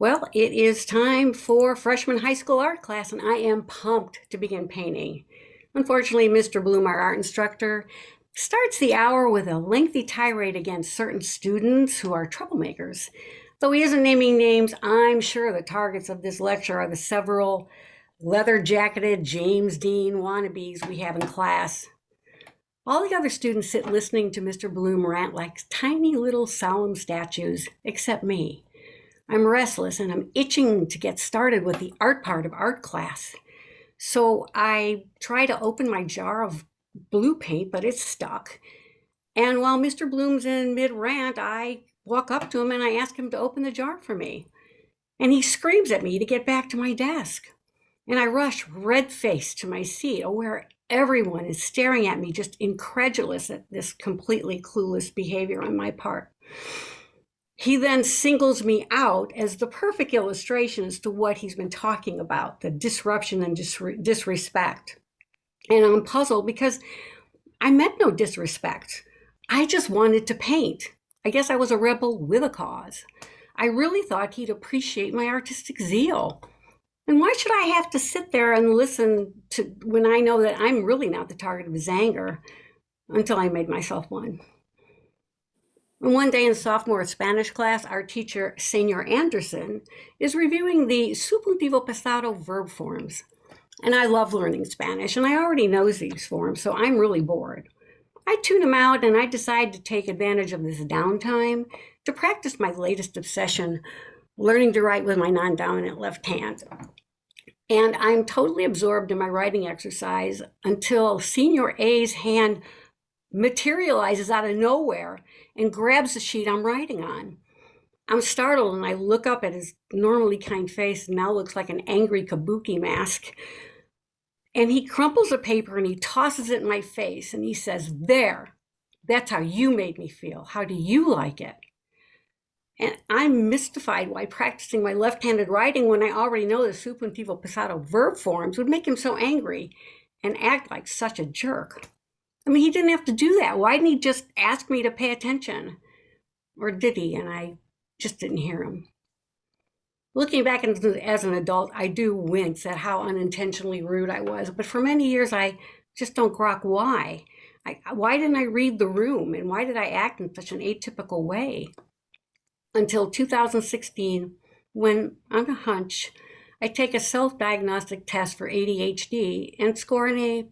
Well, it is time for freshman high school art class, and I am pumped to begin painting. Unfortunately, Mr. Bloom, our art instructor, starts the hour with a lengthy tirade against certain students who are troublemakers. Though he isn't naming names, I'm sure the targets of this lecture are the several leather-jacketed James Dean wannabes we have in class. All the other students sit listening to Mr. Bloom rant like tiny little solemn statues, except me. I'm restless and I'm itching to get started with the art part of art class. So I try to open my jar of blue paint, but it's stuck. And while Mr. Bloom's in mid-rant, I walk up to him and I ask him to open the jar for me. And he screams at me to get back to my desk. And I rush red-faced to my seat, where everyone is staring at me, just incredulous at this completely clueless behavior on my part. He then singles me out as the perfect illustration as to what he's been talking about, the disruption and disrespect. And I'm puzzled because I meant no disrespect. I just wanted to paint. I guess I was a rebel with a cause. I really thought he'd appreciate my artistic zeal. And why should I have to sit there and listen to when I know that I'm really not the target of his anger until I made myself one? And one day in sophomore Spanish class, our teacher, Senor Anderson, is reviewing the subjuntivo pasado verb forms. And I love learning Spanish, and I already know these forms, so I'm really bored. I tune them out, and I decide to take advantage of this downtime to practice my latest obsession, learning to write with my non-dominant left hand. And I'm totally absorbed in my writing exercise until Senior A's hand materializes out of nowhere and grabs the sheet I'm writing on. I'm startled and I look up at his normally kind face and now looks like an angry kabuki mask. And he crumples the paper and he tosses it in my face and he says, "There, that's how you made me feel. How do you like it?" And I'm mystified why practicing my left-handed writing when I already know the subjuntivo pasado verb forms would make him so angry and act like such a jerk. I mean, he didn't have to do that. Why didn't he just ask me to pay attention? Or did he? And I just didn't hear him. Looking back as an adult, I do wince at how unintentionally rude I was. But for many years, I just don't grok why. Why didn't I read the room? And why did I act in such an atypical way? Until 2016, when, on a hunch, I take a self-diagnostic test for ADHD and score an A++.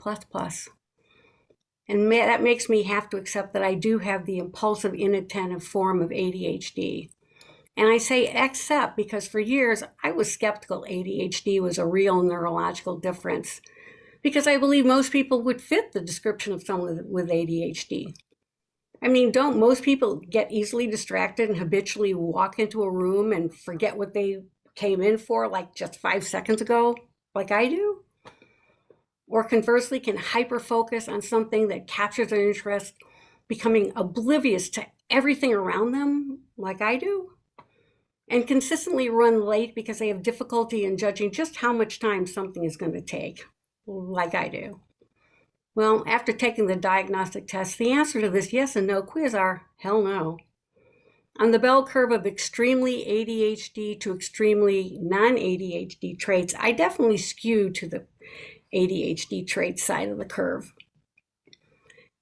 And that makes me have to accept that I do have the impulsive, inattentive form of ADHD. And I say accept because for years I was skeptical ADHD was a real neurological difference because I believe most people would fit the description of someone with ADHD. I mean, don't most people get easily distracted and habitually walk into a room and forget what they came in for like just 5 seconds ago, like I do? Or conversely, can hyper-focus on something that captures their interest, becoming oblivious to everything around them, like I do? And consistently run late because they have difficulty in judging just how much time something is going to take, like I do. Well, after taking the diagnostic test, the answer to this yes and no quiz are hell no. On the bell curve of extremely ADHD to extremely non-ADHD traits, I definitely skew to the ADHD trait side of the curve.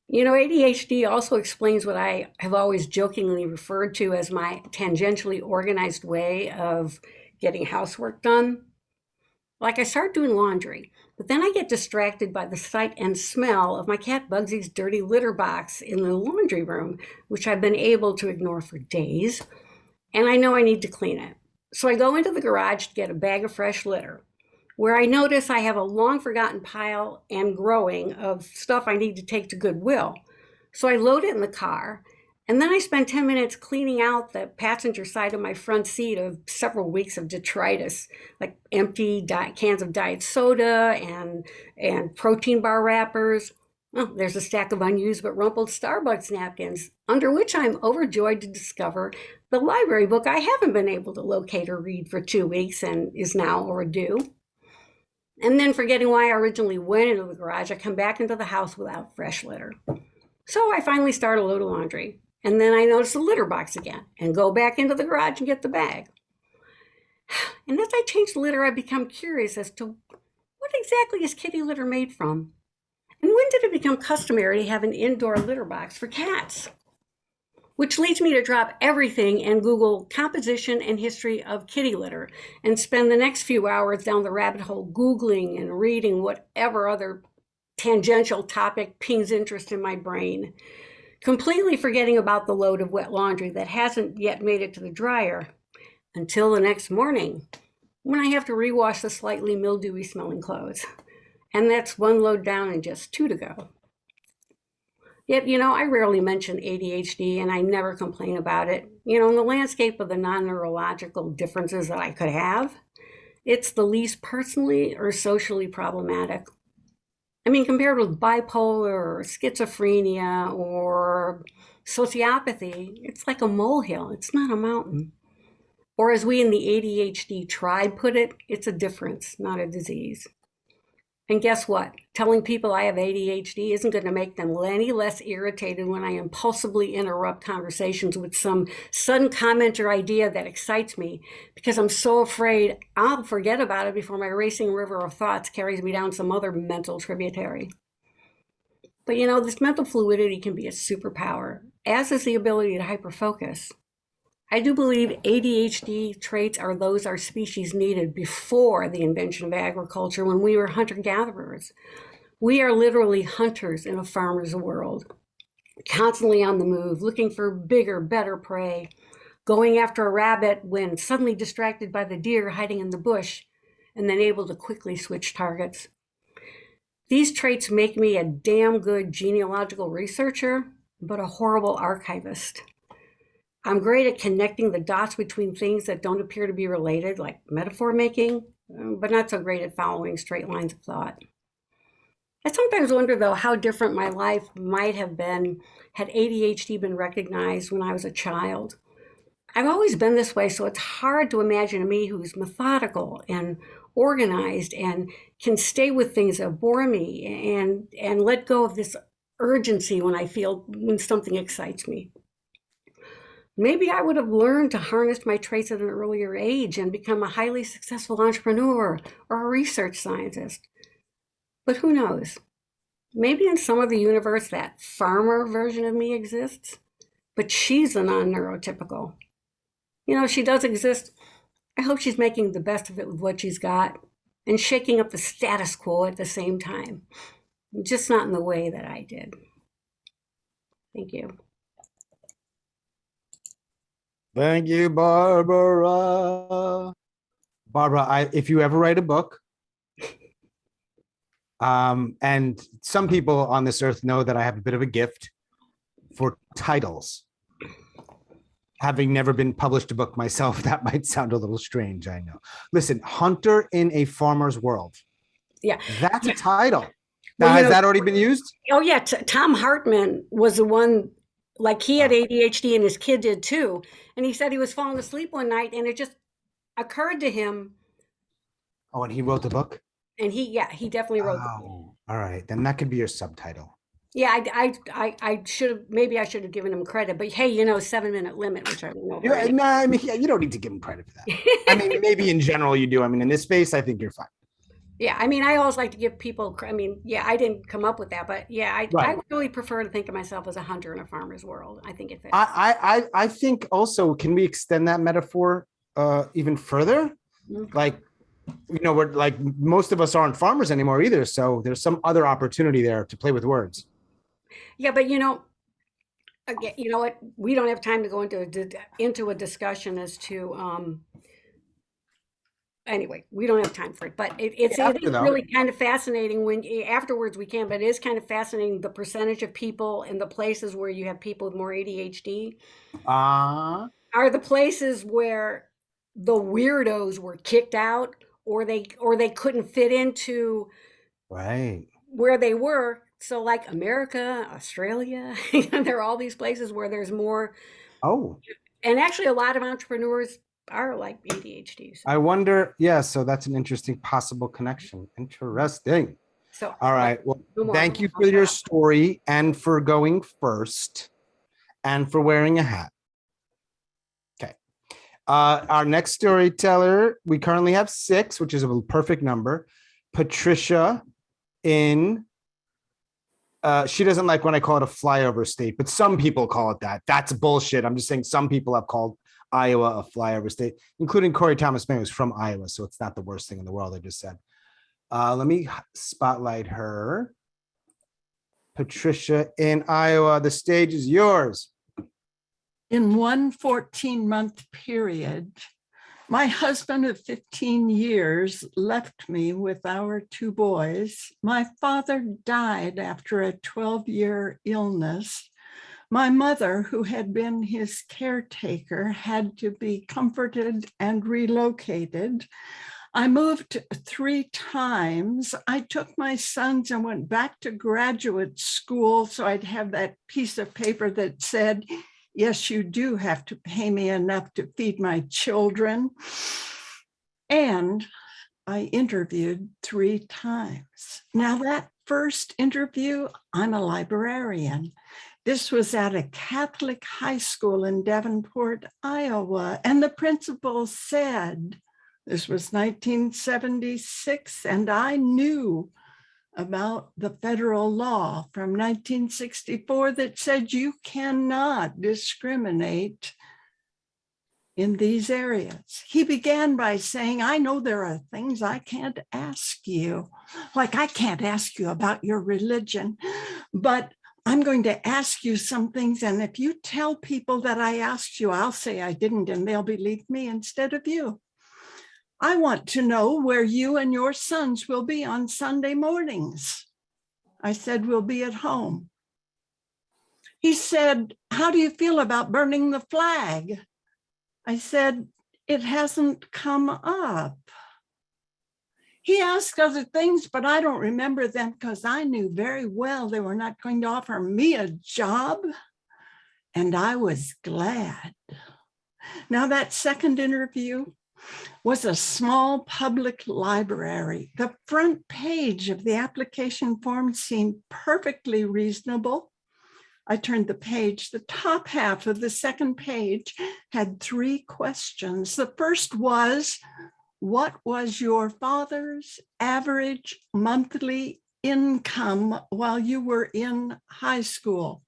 You know, ADHD also explains what I have always jokingly referred to as my tangentially organized way of getting housework done. Like I start doing laundry, but then I get distracted by the sight and smell of my cat Bugsy's dirty litter box in the laundry room, which I've been able to ignore for days, and I know I need to clean it. So I go into the garage to get a bag of fresh litter, where I notice I have a long forgotten pile and growing of stuff I need to take to Goodwill. So I load it in the car, and then I spend 10 minutes cleaning out the passenger side of my front seat of several weeks of detritus, like empty cans of diet soda and protein bar wrappers. Oh, there's a stack of unused but rumpled Starbucks napkins, under which I'm overjoyed to discover the library book I haven't been able to locate or read for 2 weeks and is now overdue. And then forgetting why I originally went into the garage, I come back into the house without fresh litter. So I finally start a load of laundry. And then I notice the litter box again and go back into the garage and get the bag. And as I change the litter, I become curious as to what exactly is kitty litter made from? And when did it become customary to have an indoor litter box for cats? Which leads me to drop everything and Google composition and history of kitty litter and spend the next few hours down the rabbit hole Googling and reading whatever other tangential topic pings interest in my brain, completely forgetting about the load of wet laundry that hasn't yet made it to the dryer until the next morning when I have to rewash the slightly mildewy smelling clothes. And that's one load down and just two to go. Yet, I rarely mention ADHD and I never complain about it. In the landscape of the non-neurological differences that I could have, it's the least personally or socially problematic. I mean, compared with bipolar or schizophrenia or sociopathy, it's like a molehill. It's not a mountain. Or as we in the ADHD tribe put it, it's a difference, not a disease. And guess what? Telling people I have ADHD isn't going to make them any less irritated when I impulsively interrupt conversations with some sudden comment or idea that excites me because I'm so afraid I'll forget about it before my racing river of thoughts carries me down some other mental tributary. But this mental fluidity can be a superpower, as is the ability to hyperfocus. I do believe ADHD traits are those our species needed before the invention of agriculture when we were hunter-gatherers. We are literally hunters in a farmer's world, constantly on the move, looking for bigger, better prey, going after a rabbit when suddenly distracted by the deer hiding in the bush, and then able to quickly switch targets. These traits make me a damn good genealogical researcher, but a horrible archivist. I'm great at connecting the dots between things that don't appear to be related, like metaphor making, but not so great at following straight lines of thought. I sometimes wonder, though, how different my life might have been had ADHD been recognized when I was a child. I've always been this way, so it's hard to imagine a me who's methodical and organized and can stay with things that bore me and let go of this urgency when something excites me. Maybe I would have learned to harness my traits at an earlier age and become a highly successful entrepreneur or a research scientist. But who knows? Maybe in some other universe that farmer version of me exists, but she's the non-neurotypical. If she does exist, I hope she's making the best of it with what she's got and shaking up the status quo at the same time, just not in the way that I did. Thank you. Thank you, Barbara. Barbara, if you ever write a book, and some people on this earth know that I have a bit of a gift for titles. Having never been published a book myself, that might sound a little strange, I know. Listen, Hunter in a Farmer's World. Yeah. That's a title. Well, Now, has that already been used? Oh, yeah. Tom Hartman was the one, like he had ADHD and his kid did too. And he said he was falling asleep one night and it just occurred to him. Oh, and he wrote the book? And he definitely wrote the book. All right. Then that could be your subtitle. Yeah, I should have, maybe I should have given him credit, but hey, 7-minute limit, which I don't know. No, I mean, you don't need to give him credit for that. I mean, maybe in general you do. I mean, in this space, I think you're fine. Yeah, I mean, I always like to give people, I mean, yeah, I didn't come up with that, but yeah, I really prefer to think of myself as a hunter in a farmer's world. I think it fits. I think also, can we extend that metaphor even further? Mm-hmm. Like, we're like, most of us aren't farmers anymore either. So there's some other opportunity there to play with words. Yeah, but again, you know what? We don't have time to go into a discussion as to anyway, we don't have time for it, but it is really kind of fascinating when afterwards we can, but it is kind of fascinating the percentage of people in the places where you have people with more ADHD are the places where the weirdos were kicked out or they couldn't fit into where they were. So like America, Australia, there are all these places where there's more. Oh, and actually a lot of entrepreneurs are like ADHD. So. I wonder. Yeah. So that's an interesting possible connection. Interesting. So, all right. Well, thank you for your story and for going first and for wearing a hat. Okay. Our next storyteller, we currently have 6, which is a perfect number. Patricia in, she doesn't like when I call it a flyover state, but some people call it that. That's bullshit. I'm just saying some people have called Iowa a flyover state, including Corey Thomas May, who's from Iowa. So it's not the worst thing in the world, I just said. Let me spotlight her. Patricia in Iowa, the stage is yours. In one 14-month period, my husband of 15 years left me with our 2 boys. My father died after a 12-year illness. My mother, who had been his caretaker, had to be comforted and relocated. I moved 3 times. I took my sons and went back to graduate school so I'd have that piece of paper that said, yes, you do have to pay me enough to feed my children. And I interviewed 3 times. Now that first interview, I'm a librarian. This was at a Catholic high school in Davenport, Iowa. And the principal said, this was 1976, and I knew about the federal law from 1964 that said you cannot discriminate in these areas. He began by saying, I know there are things I can't ask you, like I can't ask you about your religion, but I'm going to ask you some things, and if you tell people that I asked you, I'll say I didn't, and they'll believe me instead of you. I want to know where you and your sons will be on Sunday mornings. I said, we'll be at home. He said, how do you feel about burning the flag? I said, it hasn't come up. He asked other things, but I don't remember them because I knew very well they were not going to offer me a job. And I was glad. Now that second interview was a small public library. The front page of the application form seemed perfectly reasonable. I turned the page. The top half of the second page had 3 questions. The first was, what was your father's average monthly income while you were in high school?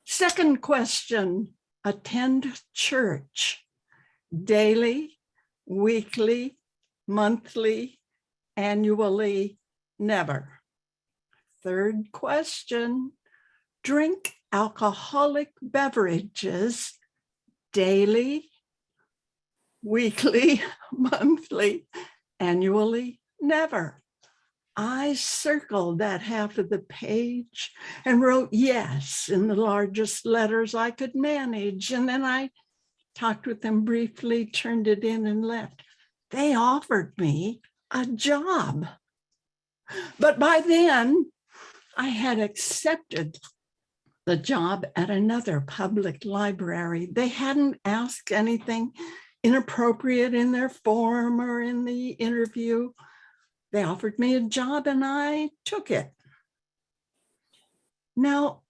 Second question, attend church daily, weekly, monthly, annually, never. Third question, drink alcoholic beverages daily, weekly, monthly, annually, never. I circled that half of the page and wrote yes in the largest letters I could manage. And then I talked with them briefly, turned it in and left. They offered me a job. But by then, I had accepted the job at another public library. They hadn't asked anything inappropriate in their form or in the interview. They offered me a job and I took it. Now,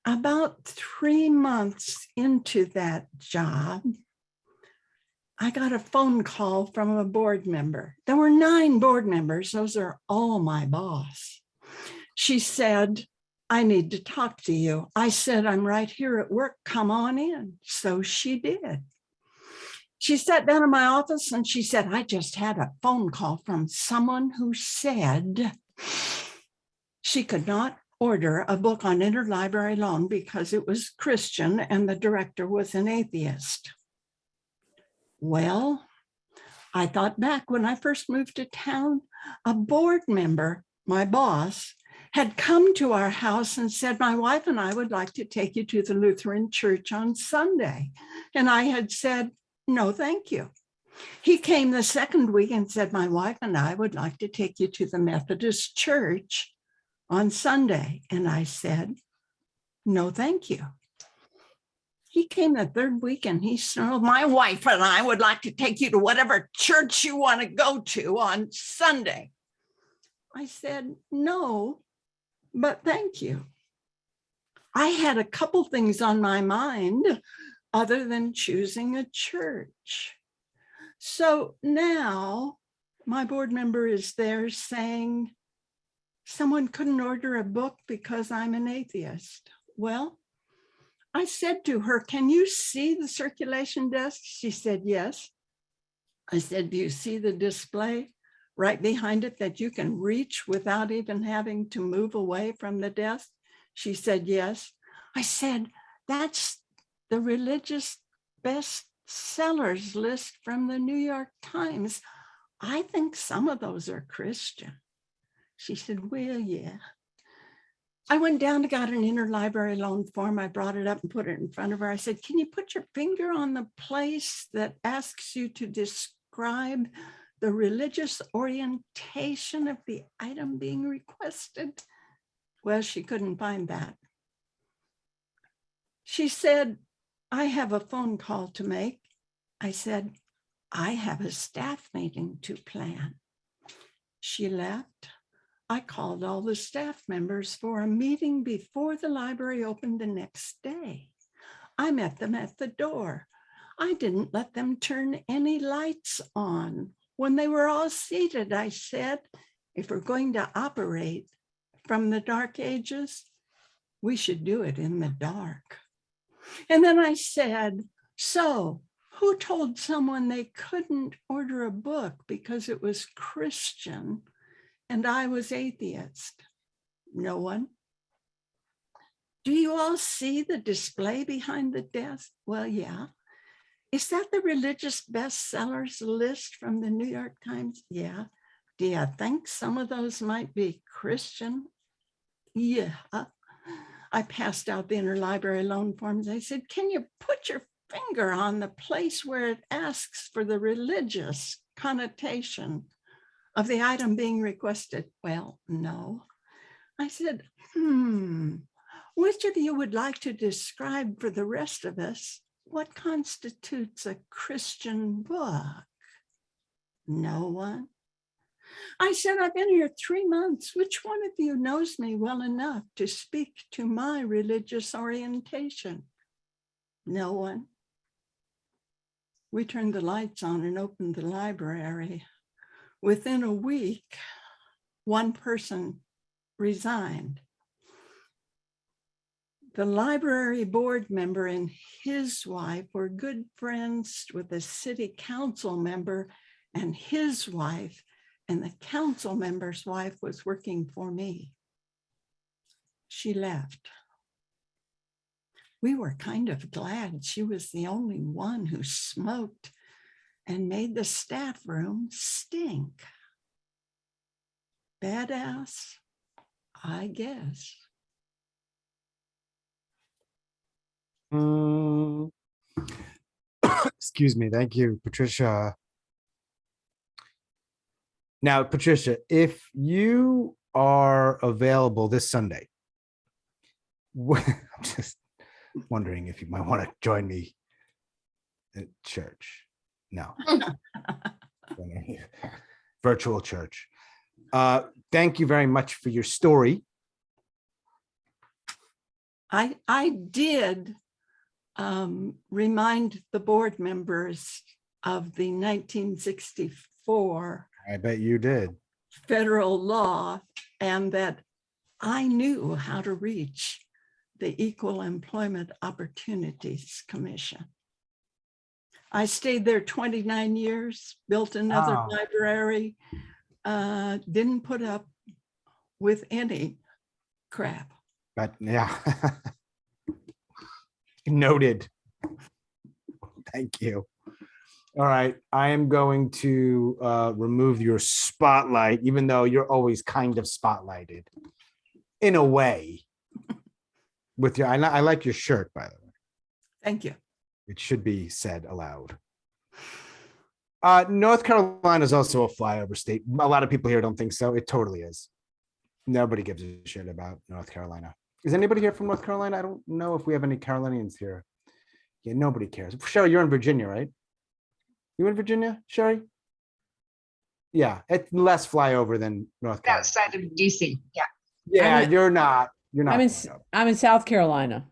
about 3 months into that job, I got a phone call from a board member. There were 9 board members. Those are all my boss. She said, I need to talk to you. I said, I'm right here at work. Come on in. So she did. She sat down in my office and she said, I just had a phone call from someone who said she could not order a book on interlibrary loan because it was Christian and the director was an atheist. Well, I thought back when I first moved to town, a board member, my boss, had come to our house and said, my wife and I would like to take you to the Lutheran church on Sunday. And I had said, no, thank you. He came the second week and said, my wife and I would like to take you to the Methodist church on Sunday. And I said, no, thank you. He came the third week and he snarled, my wife and I would like to take you to whatever church you want to go to on Sunday. I said, no, but thank you. I had a couple things on my mind. other than choosing a church. So now my board member is there saying someone couldn't order a book because I'm an atheist. Well, I said to her, can you see the circulation desk? She said, yes. I said, do you see the display right behind it that you can reach without even having to move away from the desk? She said, yes. I said, that's the religious bestsellers list from the New York Times. I think some of those are Christian. She said, well, yeah. I went down and got an interlibrary loan form. I brought it up and put it in front of her. I said, can you put your finger on the place that asks you to describe the religious orientation of the item being requested? Well, she couldn't find that. She said, I have a phone call to make. I said, I have a staff meeting to plan. She left. I called all the staff members for a meeting before the library opened the next day. I met them at the door. I didn't let them turn any lights on. When they were all seated, I said, if we're going to operate from the dark ages, we should do it in the dark. And then I said, so who told someone they couldn't order a book because it was Christian and I was atheist? No one. Do you all see the display behind the desk? Well, yeah. Is that the religious bestsellers list from the New York Times? Yeah. Do you think some of those might be Christian? Yeah. I passed out the interlibrary loan forms. I said, can you put your finger on the place where it asks for the religious connotation of the item being requested? Well, no. I said, which of you would like to describe for the rest of us what constitutes a Christian book? No one. I said, I've been here 3 months. Which one of you knows me well enough to speak to my religious orientation? No one. We turned the lights on and opened the library. Within a week, one person resigned. The library board member and his wife were good friends with a city council member and his wife, and the council member's wife was working for me. She left. We were kind of glad she was the only one who smoked and made the staff room stink. Badass, I guess. Excuse me. Thank you, Patricia. Now, Patricia, if you are available this Sunday, I'm just wondering if you might want to join me at church. No. Virtual church. Thank you very much for your story. I did remind the board members of the 1964 I bet you did. federal law, and that I knew how to reach the Equal Employment Opportunities Commission. I stayed there 29 years, built another library, didn't put up with any crap. But yeah. Noted. Thank you. All right. I am going to remove your spotlight, even though you're always kind of spotlighted in a way. With your, I like your shirt, by the way. Thank you. It should be said aloud. North Carolina is also a flyover state. A lot of people here don't think so. It totally is. Nobody gives a shit about North Carolina. Is anybody here from North Carolina? I don't know if we have any Carolinians here. Yeah, nobody cares. Sherry, you're in Virginia, right? You in Virginia, Sherry? Yeah, it's less flyover than North Carolina. Outside of DC, yeah. Yeah, you're not. I'm in South Carolina.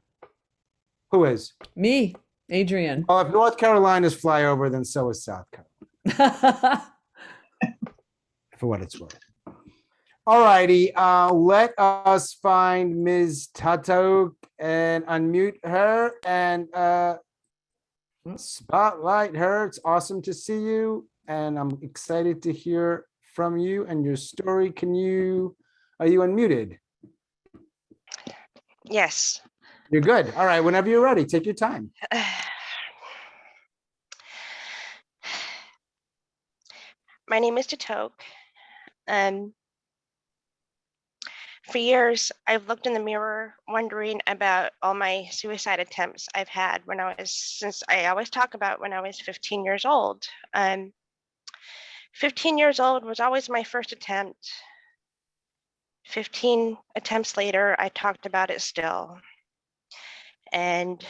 Who is? Me. Adrian. Well, if North Carolina's flyover, then so is South Carolina, for what it's worth. All righty. Let us find Ms. Tatauq and unmute her and spotlight her. It's awesome to see you, and I'm excited to hear from you and your story. Are you unmuted? Yes. You're good. All right. Whenever you're ready, take your time. My name is Tatauq. For years, I've looked in the mirror wondering about all my suicide attempts I've had since I always talk about when I was 15 years old. 15 years old was always my first attempt. 15 attempts later, I talked about it still. And,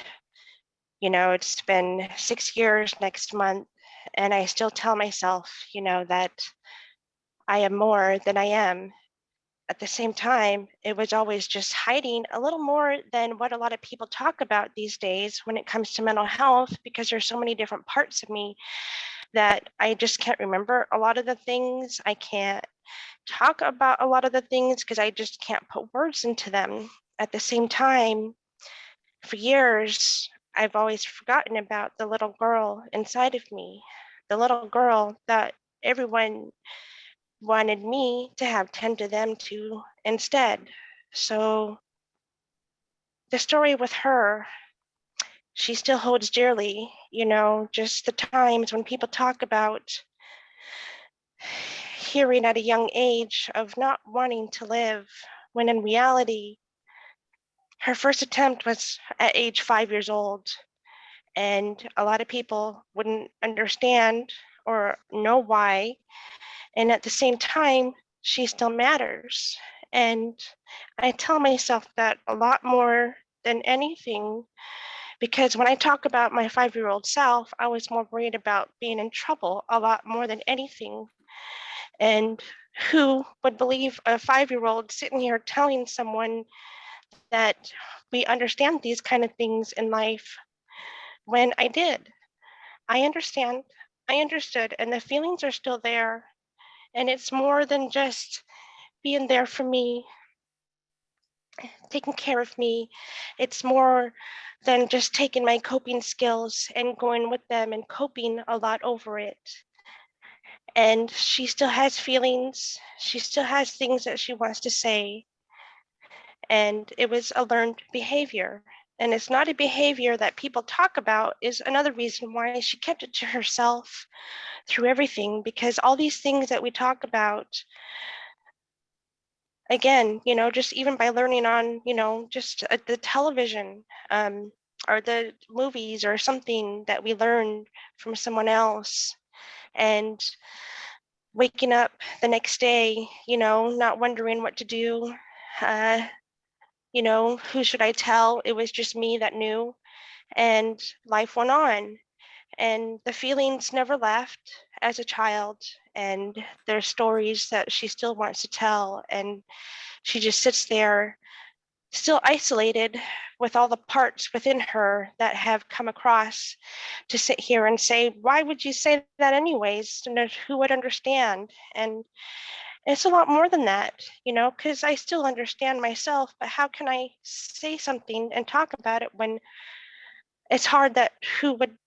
it's been 6 years next month, and I still tell myself, that I am more than I am. At the same time, it was always just hiding a little more than what a lot of people talk about these days when it comes to mental health, because there's so many different parts of me that I just can't remember a lot of the things. I can't talk about a lot of the things because I just can't put words into them. At the same time, for years, I've always forgotten about the little girl inside of me, the little girl that everyone wanted me to have tend to them to instead. So the story with her, she still holds dearly, just the times when people talk about hearing at a young age of not wanting to live, when in reality, her first attempt was at age 5 years old. And a lot of people wouldn't understand or know why. And at the same time, she still matters. And I tell myself that a lot more than anything, because when I talk about my 5-year-old self, I was more worried about being in trouble a lot more than anything. And who would believe a 5-year-old sitting here telling someone that we understand these kind of things in life when I did? I understand, I understood, and the feelings are still there. And it's more than just being there for me, taking care of me. It's more than just taking my coping skills and going with them and coping a lot over it. And she still has feelings. She still has things that she wants to say. And it was a learned behavior. And it's not a behavior that people talk about, is another reason why she kept it to herself through everything, because all these things that we talk about, again, just even by learning on, just the television or the movies or something that we learned from someone else, and waking up the next day, not wondering what to do, who should I tell? It was just me that knew, and life went on. And the feelings never left as a child, and there's stories that she still wants to tell, and she just sits there still isolated with all the parts within her that have come across to sit here and say, why would you say that anyways? And who would understand? And it's a lot more than that, because I still understand myself, but how can I say something and talk about it when it's hard that who would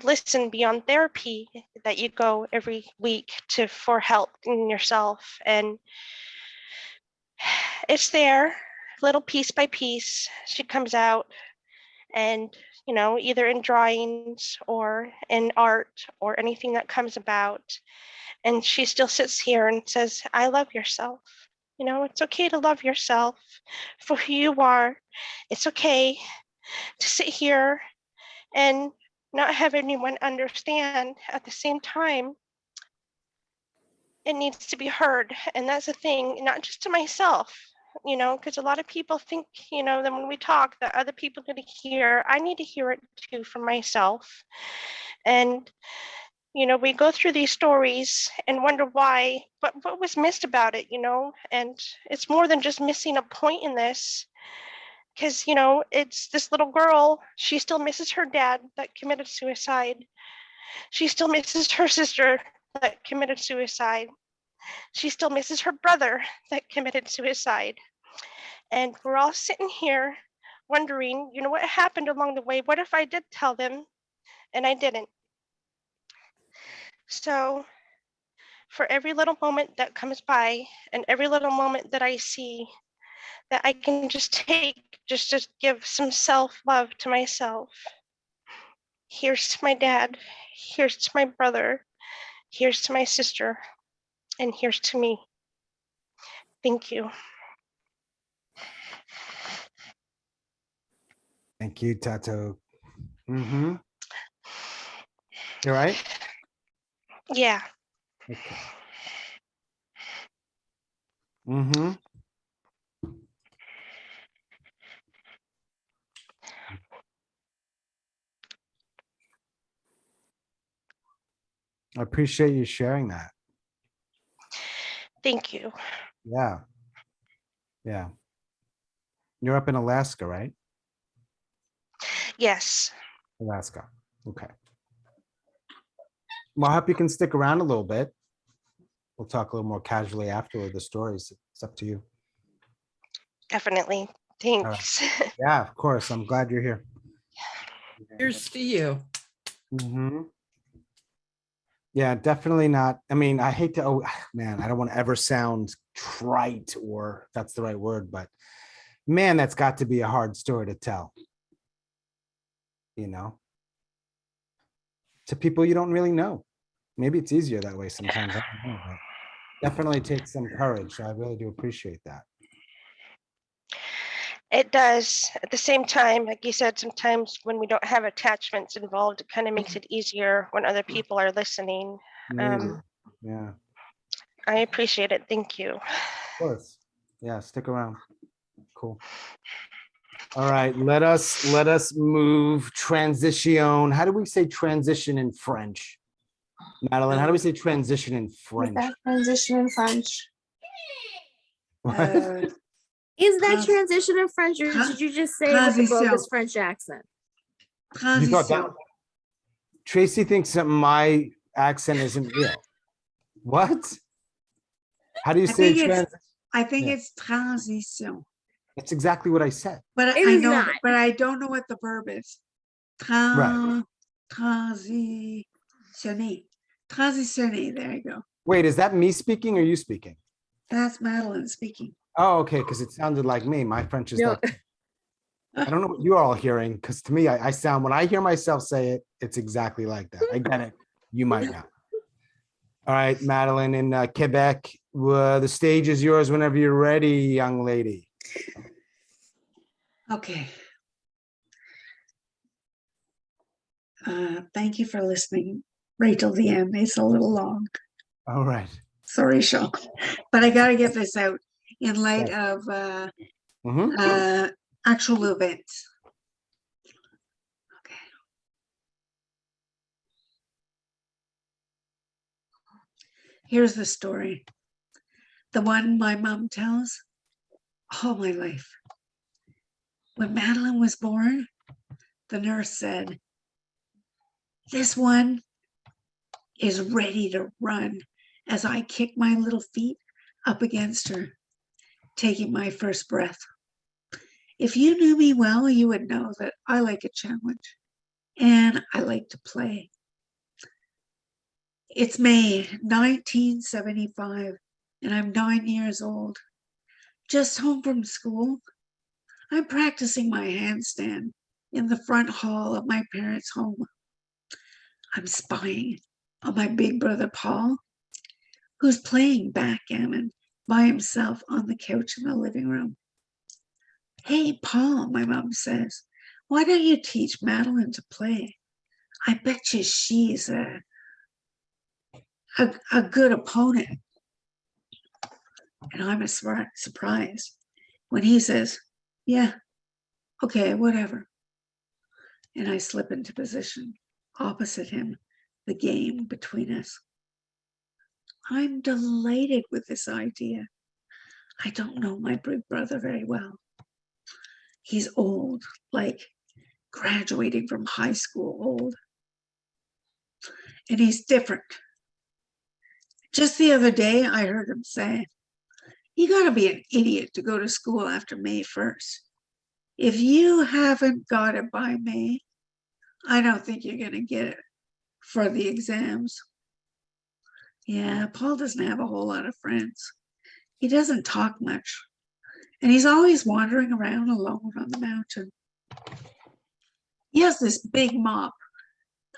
listen beyond therapy that you go every week for help in yourself? And it's there, little piece by piece. She comes out, and either in drawings or in art or anything that comes about, and she still sits here and says, I love yourself. It's okay to love yourself for who you are. It's okay to sit here and not have anyone understand. At the same time, it needs to be heard. And that's the thing, not just to myself, because a lot of people think, that when we talk that other people are going to hear. I need to hear it too for myself. And, we go through these stories and wonder why, but what was missed about it, and it's more than just missing a point in this. Because, you know, it's this little girl, she still misses her dad that committed suicide. She still misses her sister that committed suicide. She still misses her brother that committed suicide. And we're all sitting here wondering, you know, what happened along the way? What if I did tell them and I didn't? So for every little moment that comes by and every little moment that I see that I can just take, just give some self-love to myself. Here's to my dad, here's to my brother, here's to my sister, and here's to me. Thank you. Thank you, Tatauq. Mm-hmm. You all right? Yeah. Okay. Mm-hmm. I appreciate you sharing that. Thank you. Yeah. Yeah. You're up in Alaska, right? Yes. Alaska. Okay. Well, I hope you can stick around a little bit. We'll talk a little more casually after the stories. It's up to you. Definitely. Thanks. Yeah, of course. I'm glad you're here. Here's to you. Mm-hmm. Yeah, definitely not. I mean, I hate to, oh man, I don't want to ever sound trite, or if that's the right word, but man, that's got to be a hard story to tell, you know, to people you don't really know. Maybe it's easier that way sometimes. I don't know, but definitely takes some courage. So I really do appreciate that. It does. At the same time, like you said, sometimes when we don't have attachments involved, it kind of makes it easier when other people are listening. Yeah, of I appreciate it. Thank you. course. Yeah, stick around. Cool. All right, let us move transition. How do we say transition in French? Madeleine, how do we say transition in French? That transition in French. What? Is that Trans- transition in French, or did you just say it with the transition. bogus French accent? You thought that Transition. Tracey thinks that my accent isn't real. What? How do you I say think trans? I think Yeah. it's transition. That's exactly what I said. But It I is know, not. but I don't know what the verb is. Transitionner. Transitionner. There you go. Wait, is that me speaking or you speaking? That's Madeleine speaking. Oh, okay, because it sounded like me. My French is No. that. I don't know what you're all hearing, because to me, I sound, when I hear myself say it, it's exactly like that. I get it. You might not. All right, Madeleine in Quebec, the stage is yours whenever you're ready, young lady. Okay. Thank you for listening right till the end. It's a little long. All right. Sorry, Sean. But I got to get this out in light of Mhm. actual events. Okay. Here's the story. The one my mom tells all my life. When Madeleine was born, the nurse said, "This one is ready to run," as I kicked my little feet up against her, taking my first breath. If you knew me well, you would know that I like a challenge and I like to play. It's May 1975 and I'm 9 years old, just home from school. I'm practicing my handstand in the front hall of my parents' home. I'm spying on my big brother Paul, who's playing backgammon by himself on the couch in the living room. "Hey, Paul," my mom says, "why don't you teach Madeleine to play? I bet you she's a good opponent." And I'm surprised when he says, "Yeah, okay, whatever." And I slip into position opposite him, the game between us. I'm delighted with this idea. I don't know my big brother very well. He's old, like graduating from high school old. And he's different. Just the other day, I heard him say, "You got to be an idiot to go to school after May 1st. If you haven't got it by May, I don't think you're going to get it for the exams." Yeah, Paul doesn't have a whole lot of friends. He doesn't talk much. And he's always wandering around alone on the mountain. He has this big mop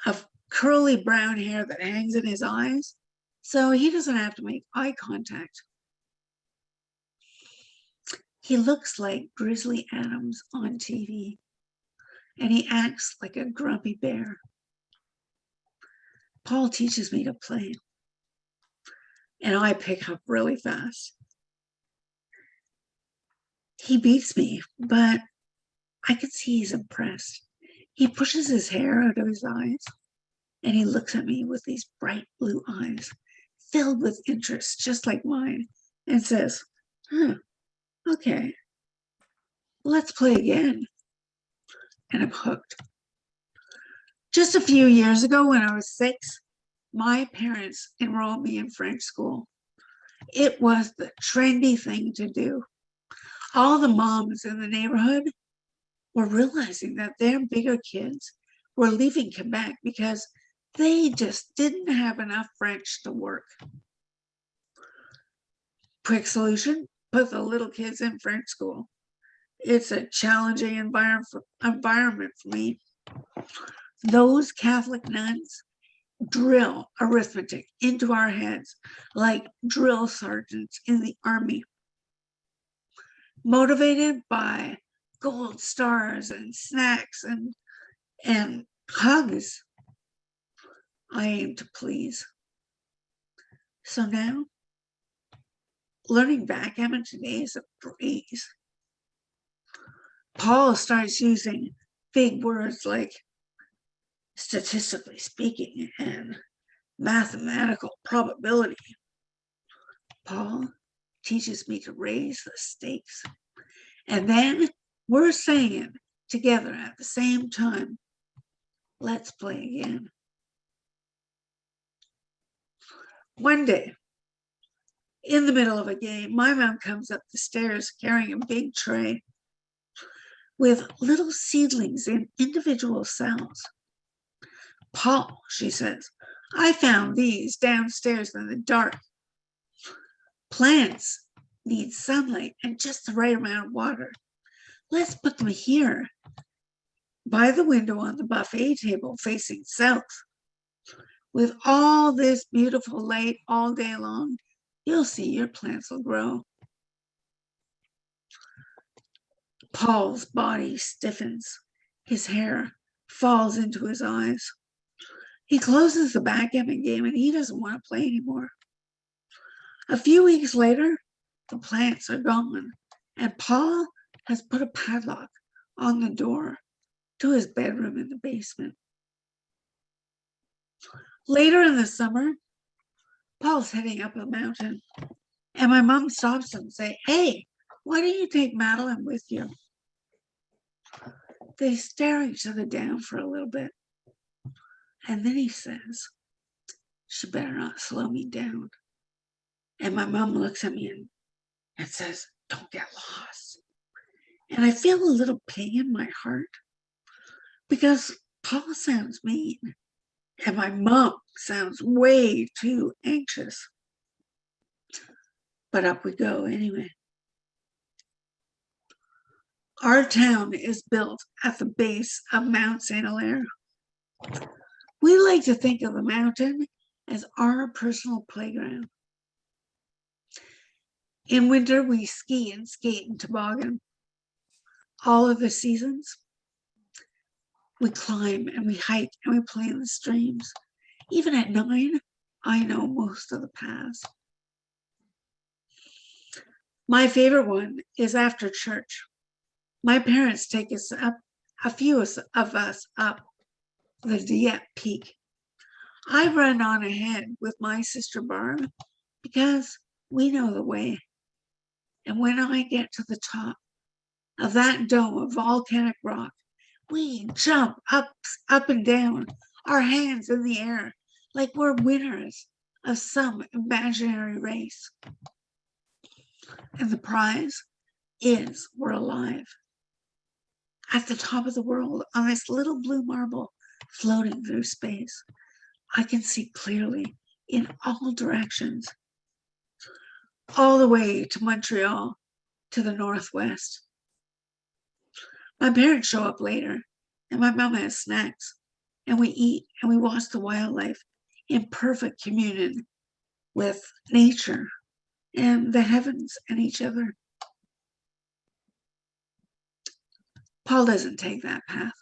of curly brown hair that hangs in his eyes, so he doesn't have to make eye contact. He looks like Grizzly Adams on TV, and he acts like a grumpy bear. Paul teaches me to play, and I pick up really fast. He beats me, but I can see he's impressed. He pushes his hair out of his eyes, and he looks at me with these bright blue eyes, filled with interest, just like mine, and says, "Okay, let's play again." And I'm hooked. Just a few years ago, when I was 6, my parents enrolled me in French school. It was the trendy thing to do. All the moms in the neighborhood were realizing that their bigger kids were leaving Quebec because they just didn't have enough French to work. Quick solution, put the little kids in French school. It's a challenging environment for me. Those Catholic nuns drill arithmetic into our heads like drill sergeants in the army. Motivated by gold stars and snacks and hugs, I aim to please. So now, learning backgammon today is a breeze. Paul starts using big words like statistically speaking and mathematical probability. Paul teaches me to raise the stakes. And then we're saying together at the same time, "Let's play again." One day, in the middle of a game, my mom comes up the stairs carrying a big tray with little seedlings in individual cells. "Paul," she says, "I found these downstairs in the dark. Plants need sunlight and just the right amount of water. Let's put them here by the window on the buffet table facing south. With all this beautiful light all day long, you'll see your plants will grow." Paul's body stiffens. His hair falls into his eyes. He closes the backgammon game and he doesn't want to play anymore. A few weeks later, the plants are gone, and Paul has put a padlock on the door to his bedroom in the basement. Later in the summer, Paul's heading up a mountain, and my mom stops him and says, "Hey, why don't you take Madeleine with you?" They stare each other down for a little bit, and then he says, "She better not slow me down." And my mom looks at me and says, "Don't get lost." And I feel a little ping in my heart because Paul sounds mean and my mom sounds way too anxious. But up we go anyway. Our town is built at the base of Mount St. Hilaire. We like to think of the mountain as our personal playground. In winter, we ski and skate and toboggan. All of the seasons, we climb and we hike and we play in the streams. Even at 9, I know most of the paths. My favorite one is after church. My parents take us up, a few of us up the Dieppe Peak. I run on ahead with my sister Barb because we know the way. And when I get to the top, of that dome of volcanic rock, we jump up and down, our hands in the air, like we're winners of some imaginary race. And the prize is we're alive. At the top of the world, on this little blue marble floating through space, I can see clearly in all directions, all the way to Montreal, to the northwest. My parents show up later, and my mom has snacks, and we eat and we watch the wildlife in perfect communion with nature and the heavens and each other. Paul doesn't take that path.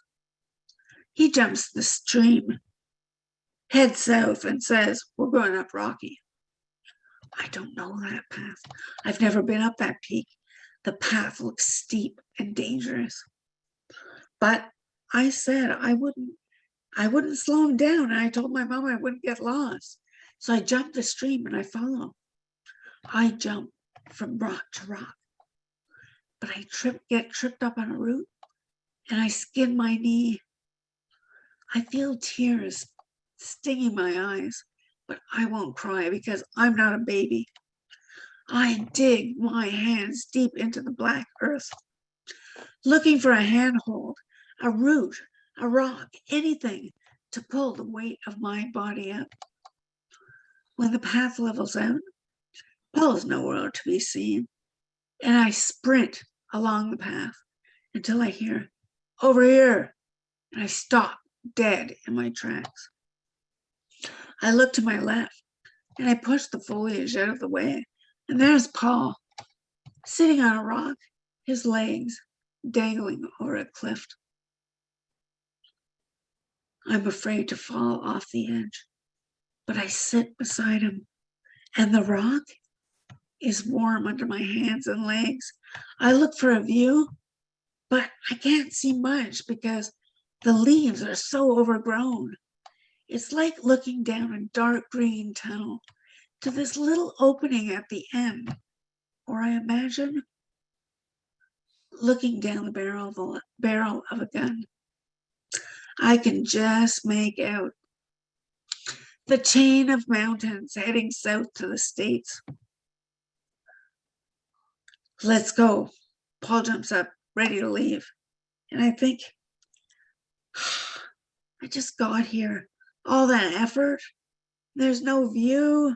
He jumps the stream, heads south, and says, we're going up Rocky. I don't know that path. I've never been up that peak. The path looks steep and dangerous. But I said I wouldn't slow him down. And I told my mom I wouldn't get lost. So I jumped the stream and I follow. I jump from rock to rock. But I get tripped up on a root and I skin my knee. I feel tears stinging my eyes, but I won't cry because I'm not a baby. I dig my hands deep into the black earth, looking for a handhold, a root, a rock, anything to pull the weight of my body up. When the path levels out, Paul's nowhere to be seen, and I sprint along the path until I hear, over here, and I stop dead in my tracks. I look to my left, and I push the foliage out of the way, and there's Paul, sitting on a rock, his legs dangling over a cliff. I'm afraid to fall off the edge, but I sit beside him, and the rock is warm under my hands and legs. I look for a view, but I can't see much because the leaves are so overgrown. It's like looking down a dark green tunnel to this little opening at the end, or I imagine looking down the barrel of a gun. I can just make out the chain of mountains heading south to the States. Let's go. Paul jumps up, ready to leave. And I think, I just got here. All that effort. There's no view,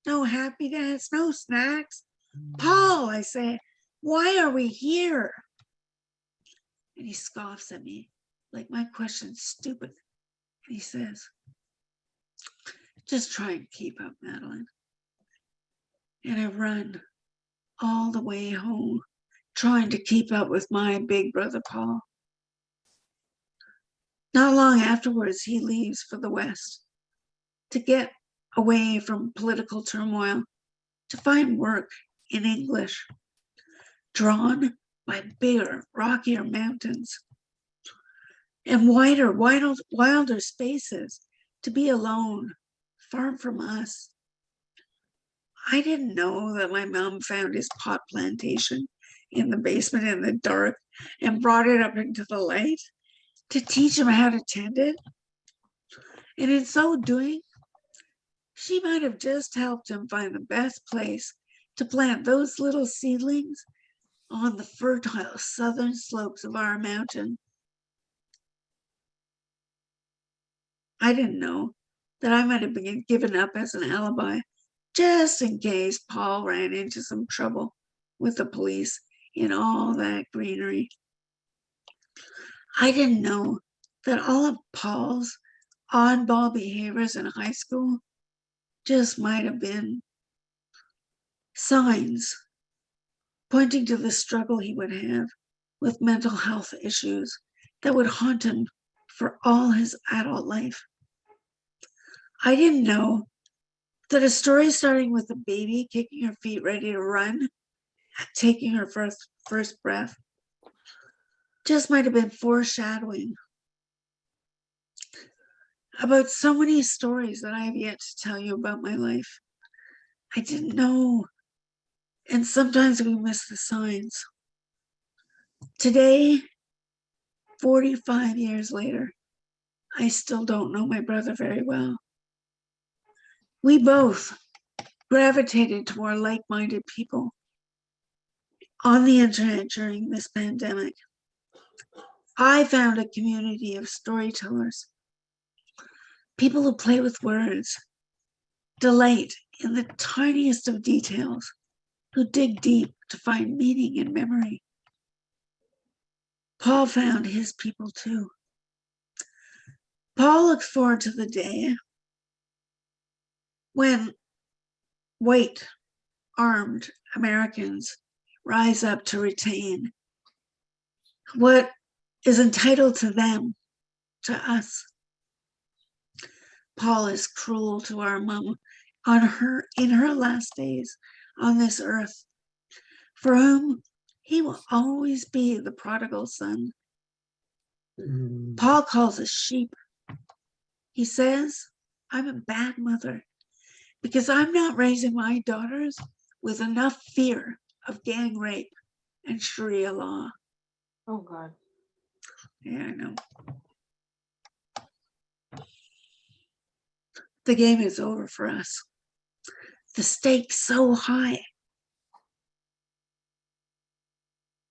no happy dance, no snacks. Paul, I say, why are we here? And he scoffs at me like my question's stupid. And he says, just try and keep up, Madeleine. And I run all the way home, trying to keep up with my big brother, Paul. Not long afterwards, he leaves for the West to get away from political turmoil, to find work in English, drawn by bigger, rockier mountains and wider, wilder spaces, to be alone, far from us. I didn't know that my mom found his pot plantation in the basement in the dark and brought it up into the light to teach him how to tend it. And in so doing, she might have just helped him find the best place to plant those little seedlings on the fertile southern slopes of our mountain. I didn't know that I might have been given up as an alibi just in case Paul ran into some trouble with the police in all that greenery. I didn't know that all of Paul's oddball behaviors in high school just might have been signs pointing to the struggle he would have with mental health issues that would haunt him for all his adult life. I didn't know that a story starting with a baby kicking her feet ready to run, taking her first breath, just might have been foreshadowing about so many stories that I have yet to tell you about my life. I didn't know. And sometimes we miss the signs. Today, 45 years later, I still don't know my brother very well. We both gravitated toward like-minded people on the internet during this pandemic. I found a community of storytellers, people who play with words, delight in the tiniest of details, who dig deep to find meaning in memory. Paul found his people too. Paul looks forward to the day when white, armed Americans rise up to retain what is entitled to them, to us. Paul is cruel to our mom in her last days on this earth, for whom he will always be the prodigal son. Paul calls us sheep. He says, I'm a bad mother because I'm not raising my daughters with enough fear of gang rape and Sharia law. Oh, God. Yeah, I know. The game is over for us. The stakes so high.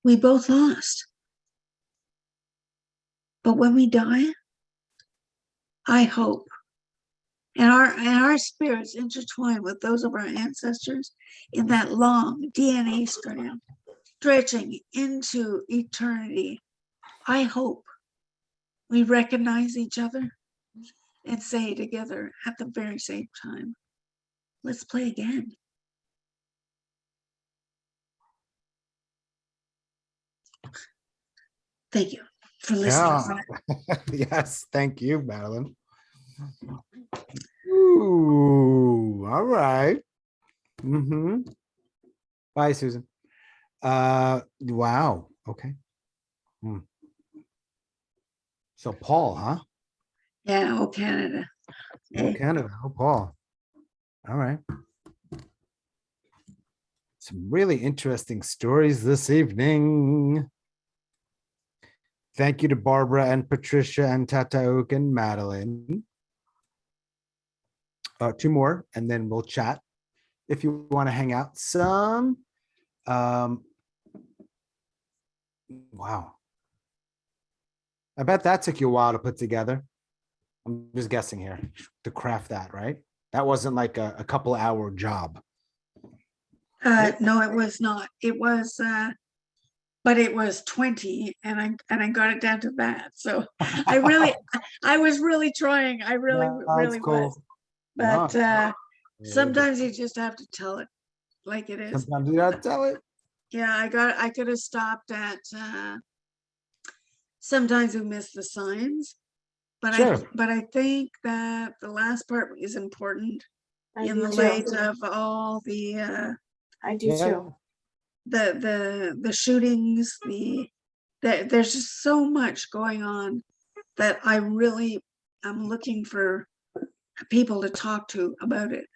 We both lost. But when we die, I hope, and our spirits intertwine with those of our ancestors in that long DNA strand, stretching into eternity. I hope we recognize each other and say together at the very same time, let's play again. Thank you for listening. Yeah. Yes, thank you, Madeleine. Ooh, all right. Bye, Susan. Wow. Okay. So Paul, huh? Yeah, oh Canada. Oh, Canada. Oh, Paul. All right. Some really interesting stories this evening. Thank you to Barbara and Patricia and Tatauq and Madeleine. Two more, and then we'll chat if you want to hang out some. Wow. I bet that took you a while to put together. I'm just guessing here to craft that, right? That wasn't like a couple hour job. No, it was not. It was, but it was 20, and I got it down to that. So I was really trying. I really cool. was. But sometimes you just have to tell it like it is. Sometimes you gotta tell it. Yeah, I could have stopped at. Sometimes we miss the signs, but Sure. I think that the last part is important I in do the too. light of all the. I do too. The shootings, there's just so much going on that I really am looking for people to talk to about it.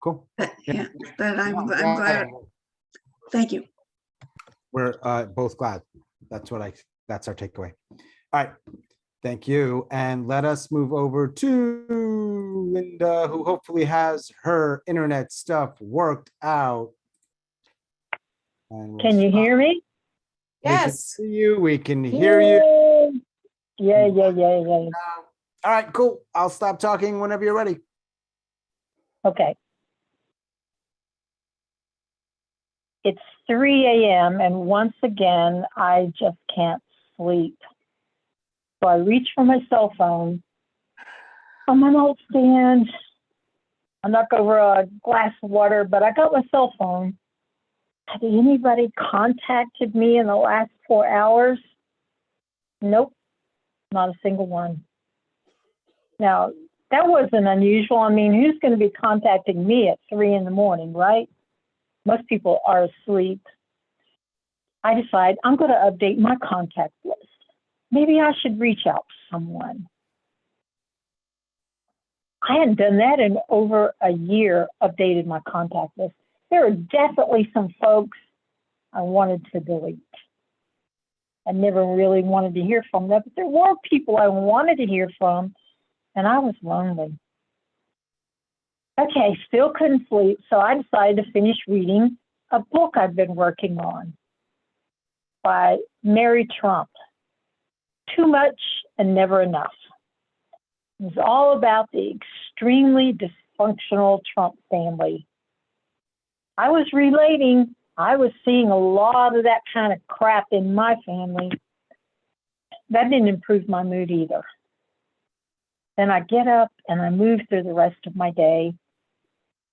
Cool. Yeah, that I'm No, glad. Thank you. We're both glad. That's our takeaway. All right. Thank you. And let us move over to Linda, who hopefully has her internet stuff worked out. And Can you hear me? We can Yes. see you. We can hear you. Yeah. All right, cool. I'll stop talking whenever you're ready. Okay. It's 3 a.m. and once again, I just can't sleep. So I reach for my cell phone on my nightstand. I knock over a glass of water, but I got my cell phone. Have anybody contacted me in the last 4 hours? Nope, not a single one. Now, that wasn't unusual. I mean, who's going to be contacting me at 3 in the morning, right? Most people are asleep. I decide I'm going to update my contact list. Maybe I should reach out to someone. I hadn't done that in over a year, updated my contact list. There are definitely some folks I wanted to delete. I never really wanted to hear from them, but there were people I wanted to hear from, and I was lonely. Okay, still couldn't sleep, so I decided to finish reading a book I've been working on by Mary Trump, Too Much and Never Enough. It was all about the extremely dysfunctional Trump family. I was relating. I was seeing a lot of that kind of crap in my family. That didn't improve my mood either. Then I get up and I move through the rest of my day.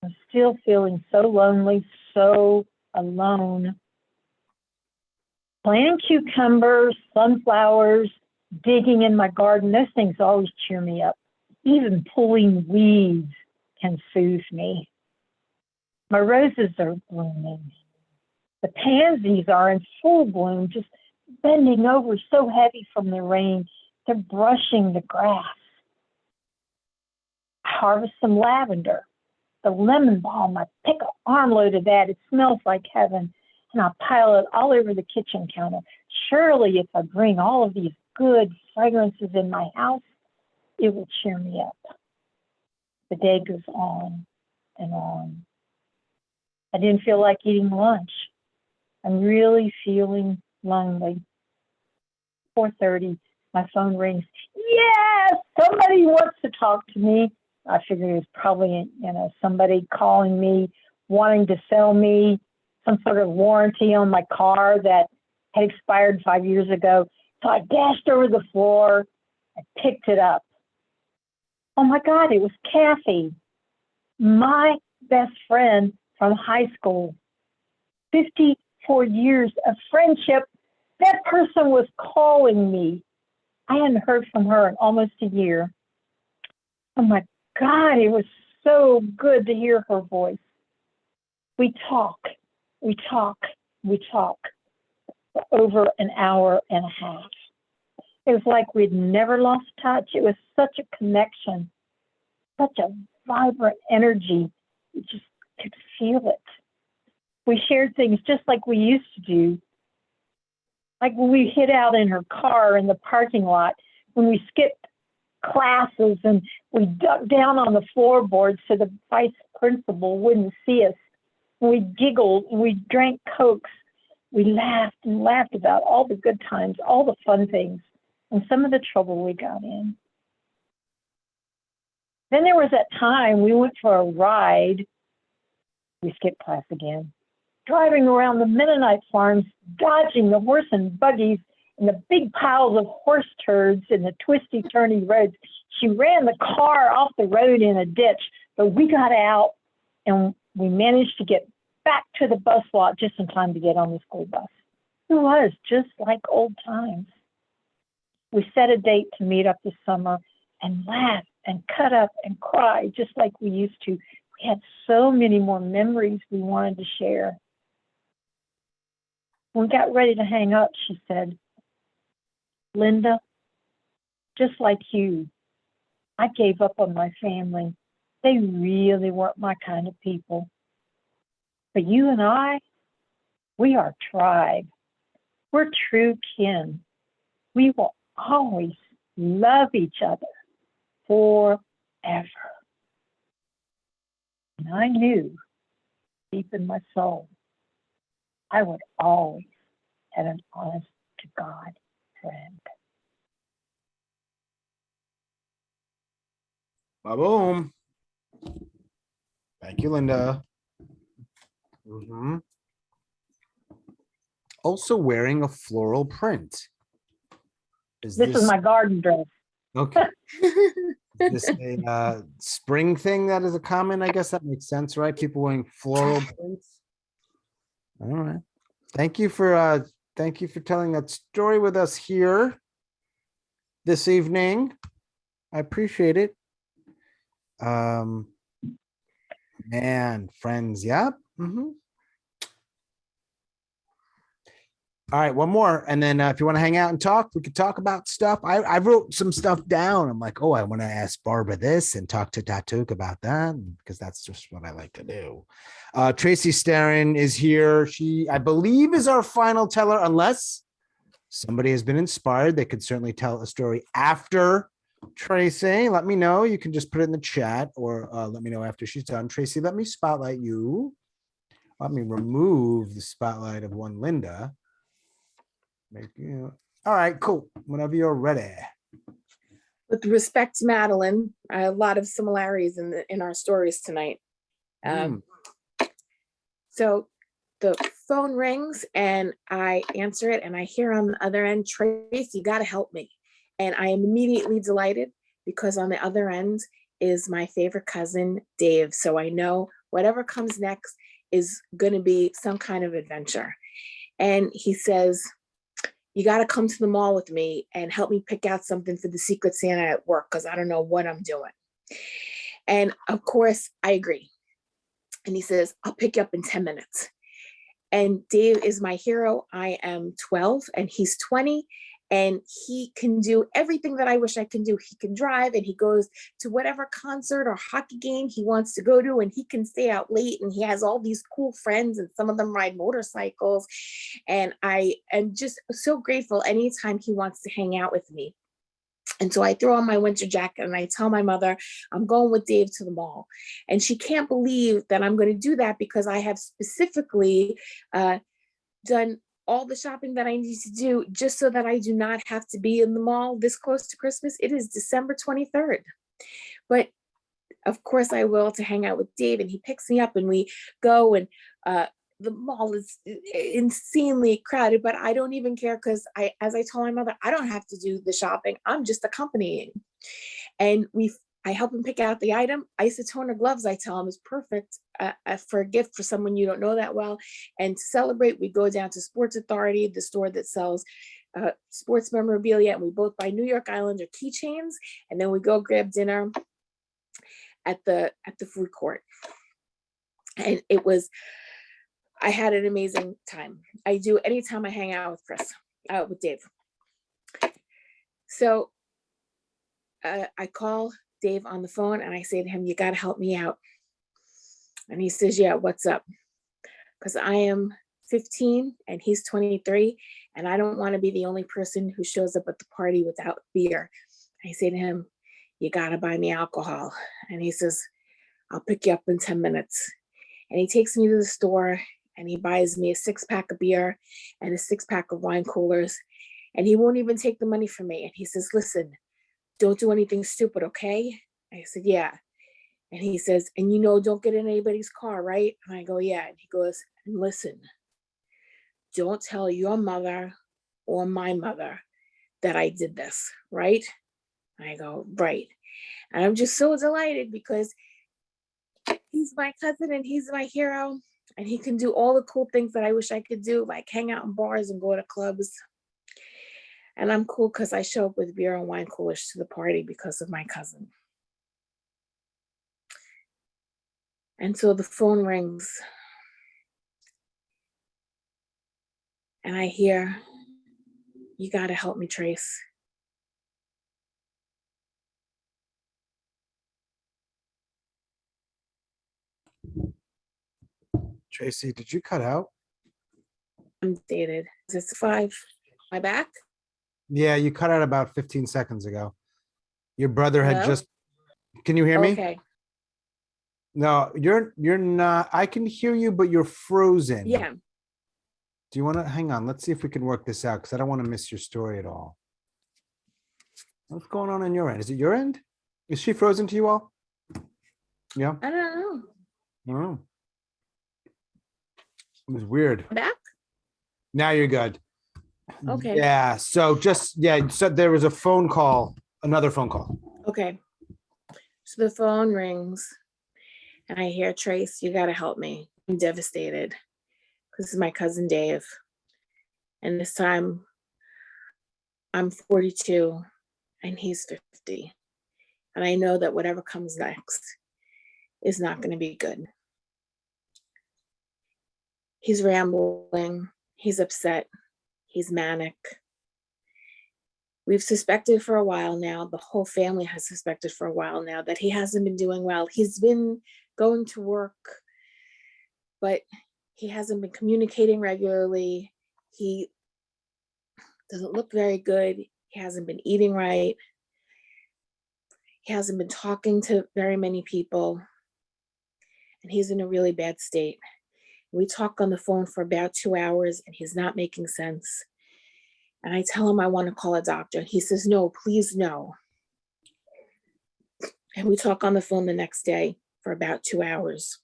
I'm still feeling so lonely, so alone. Planting cucumbers, sunflowers, digging in my garden, those things always cheer me up. Even pulling weeds can soothe me. My roses are blooming. The pansies are in full bloom, just bending over so heavy from the rain. They're brushing the grass. I harvest some lavender. The lemon balm, I pick an armload of that. It smells like heaven. And I pile it all over the kitchen counter. Surely if I bring all of these good fragrances in my house, it will cheer me up. The day goes on and on. I didn't feel like eating lunch. I'm really feeling lonely. 4:30, my phone rings. Yes, somebody wants to talk to me. I figured it was probably, somebody calling me, wanting to sell me some sort of warranty on my car that had expired 5 years ago. So I dashed over the floor. I picked it up. Oh my God, it was Kathy, my best friend from high school. 54 years of friendship. That person was calling me. I hadn't heard from her in almost a year. Oh my God, it was so good to hear her voice. We talk for over an hour and a half. It was like we'd never lost touch. It was such a connection, such a vibrant energy. You just could feel it. We shared things just like we used to do. Like when we hid out in her car in the parking lot, when we skipped classes and we ducked down on the floorboards so the vice principal wouldn't see us. We giggled and we drank Cokes. We laughed and laughed about all the good times, all the fun things, and some of the trouble we got in. Then there was that time we went for a ride. We skipped class again. Driving around the Mennonite farms, dodging the horse and buggies and the big piles of horse turds in the twisty, turny roads. She ran the car off the road in a ditch, but we got out and we managed to get back to the bus lot just in time to get on the school bus. It was just like old times. We set a date to meet up this summer and laugh and cut up and cry just like we used to. We had so many more memories we wanted to share. When we got ready to hang up, she said, "Linda, just like you, I gave up on my family. They really weren't my kind of people. But you and I, we are tribe. We're true kin. We will always love each other forever." And I knew deep in my soul, I would always have an honest to God friend. Boom. Thank you, Linda. Also wearing a floral print. This is my garden dress. Okay. Is this a spring thing that is a common? I guess that makes sense, right? People wearing floral prints. All right. Thank you for telling that story with us here this evening. I appreciate it. Man, friends, yep. All right, one more, and then if you want to hang out and talk, we could talk about stuff. I wrote some stuff down. I'm like, oh, I want to ask Barbara this and talk to Tatauq about that, because that's just what I like to do. Tracey Starin is here. She, I believe, is our final teller, unless somebody has been inspired, they could certainly tell a story after Tracey. Let me know. You can just put it in the chat or let me know after she's done. Tracey, let me spotlight you. Let me remove the spotlight of one Linda. Make you. All right, cool. Whenever you're ready. With respect to Madeleine, a lot of similarities in our stories tonight. So the phone rings and I answer it and I hear on the other end, Trace, you got to help me. And I am immediately delighted because on the other end is my favorite cousin, Dave. So I know whatever comes next is going to be some kind of adventure. And he says, you got to come to the mall with me and help me pick out something for the Secret Santa at work because I don't know what I'm doing. And of course, I agree. And he says, I'll pick you up in 10 minutes. And Dave is my hero. I am 12 and he's 20. And he can do everything that I wish I can do. He can drive and he goes to whatever concert or hockey game he wants to go to. And he can stay out late and he has all these cool friends and some of them ride motorcycles. And I am just so grateful anytime he wants to hang out with me. And so I throw on my winter jacket and I tell my mother, I'm going with Dave to the mall. And she can't believe that I'm going to do that because I have specifically done all the shopping that I need to do just so that I do not have to be in the mall this close to Christmas. It is December 23rd. But of course I will to hang out with Dave and he picks me up and we go and the mall is insanely crowded, but I don't even care because as I told my mother, I don't have to do the shopping. I'm just accompanying. And I help him pick out the item. Isotoner gloves, I tell him, is perfect for a gift for someone you don't know that well. And to celebrate, we go down to Sports Authority, the store that sells sports memorabilia, and we both buy New York Islander keychains, and then we go grab dinner at the food court. And I had an amazing time. I do anytime I hang out with Dave. So I call Dave on the phone and I say to him, you got to help me out. And he says, yeah, what's up? Because I am 15 and he's 23 and I don't want to be the only person who shows up at the party without beer. I say to him, you got to buy me alcohol. And he says, I'll pick you up in 10 minutes. And he takes me to the store and he buys me a 6-pack of beer and a 6-pack of wine coolers. And he won't even take the money from me. And he says, listen, don't do anything stupid, okay? I said, yeah. And he says, and don't get in anybody's car, right? And I go, yeah. And he goes, and listen, don't tell your mother or my mother that I did this, right? And I go, right. And I'm just so delighted because he's my cousin and he's my hero. And he can do all the cool things that I wish I could do, like hang out in bars and go to clubs. And I'm cool because I show up with beer and wine coolers to the party because of my cousin. And so the phone rings. And I hear, you got to help me, Trace. Tracey, did you cut out? I'm dated. It's 5. Am I back? Yeah, you cut out about 15 seconds ago. Your brother had Hello? just, can you hear me? Okay. No, you're not. I can hear you, but you're frozen. Yeah. Do you want to hang on? Let's see if we can work this out because I don't want to miss your story at all. What's going on your end? Is it your end? Is she frozen to you all? Yeah. I don't know. Oh. It was weird. Back? Now you're good. Okay. Yeah. So so there was a phone call, another phone call. Okay. So the phone rings and I hear, Trace, you got to help me. I'm devastated. This is my cousin Dave. And this time I'm 42 and he's 50. And I know that whatever comes next is not going to be good. He's rambling. He's upset. He's manic. We've suspected for a while now, the whole family has suspected for a while now that he hasn't been doing well. He's been going to work, but he hasn't been communicating regularly. Doesn't look very good. He hasn't been eating right. He hasn't been talking to very many people. And he's in a really bad state. We talk on the phone for about 2 hours and he's not making sense. And I tell him I want to call a doctor. And he says, no, please no. And we talk on the phone the next day for about 2 hours.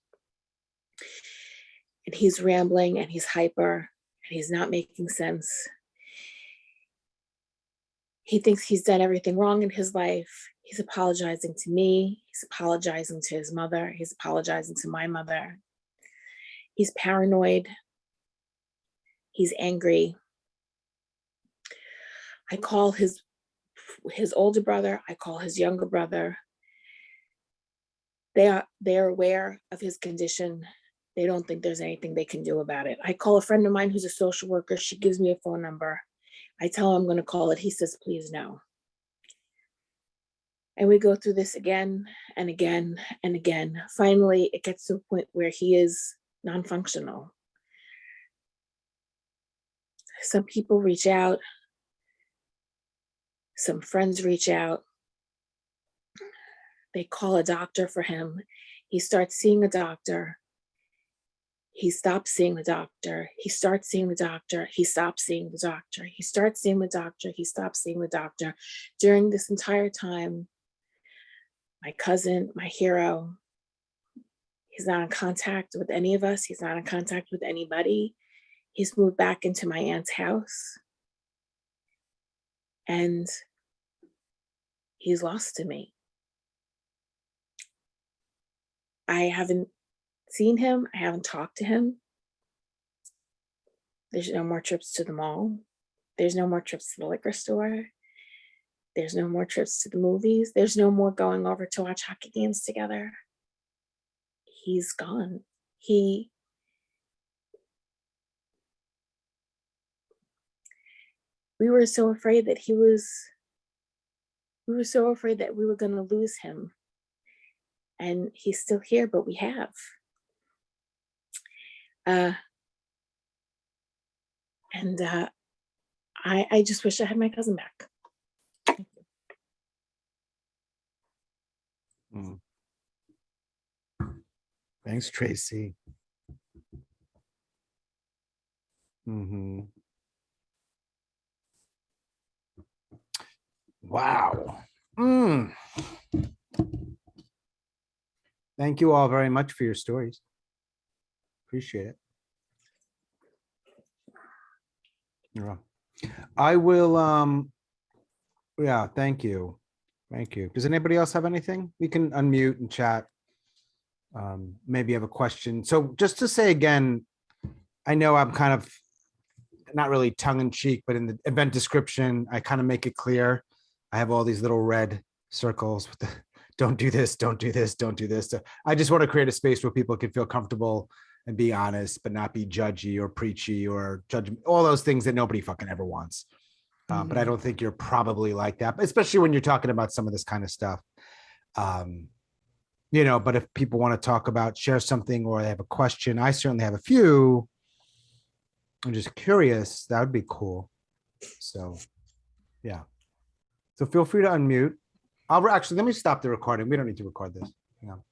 And he's rambling and he's hyper and he's not making sense. He thinks he's done everything wrong in his life. He's apologizing to me. He's apologizing to his mother. He's apologizing to my mother. He's paranoid. He's angry. I call his older brother. I call his younger brother. They're aware of his condition. They don't think there's anything they can do about it. I call a friend of mine who's a social worker. She gives me a phone number. I tell him I'm going to call it. He says, please no. And we go through this again and again and again. Finally, it gets to a point where he is non-functional. Some people reach out. Some friends reach out. They call a doctor for him. He starts seeing a doctor. He stops seeing the doctor. He starts seeing the doctor. He stops seeing the doctor. He starts seeing the doctor. He stops seeing the doctor. During this entire time, my cousin, my hero, he's not in contact with any of us. He's not in contact with anybody. He's moved back into my aunt's house. And he's lost to me. I haven't seen him. I haven't talked to him. There's no more trips to the mall. There's no more trips to the liquor store. There's no more trips to the movies. There's no more going over to watch hockey games together. He's gone. We were so afraid that we were so afraid that we were going to lose him. And he's still here, but we have. I just wish I had my cousin back. Thanks, Tracey. Wow. Thank you all very much for your stories. Appreciate it. You're welcome. I will, yeah, thank you. Thank you. Does anybody else have anything? We can unmute and chat. Maybe you have a question. So just to say again, I know I'm kind of not really tongue in cheek, but in the event description, I kind of make it clear. I have all these little red circles with the don't do this, don't do this, don't do this. So I just want to create a space where people can feel comfortable and be honest, but not be judgy or preachy or judge, all those things that nobody fucking ever wants. But I don't think you're probably like that, especially when you're talking about some of this kind of stuff. You know, but if people want to talk about, share something, or they have a question, I certainly have a few. I'm just curious. That would be cool. So, yeah. So feel free to unmute. I'll actually, let me stop the recording. We don't need to record this. Hang on.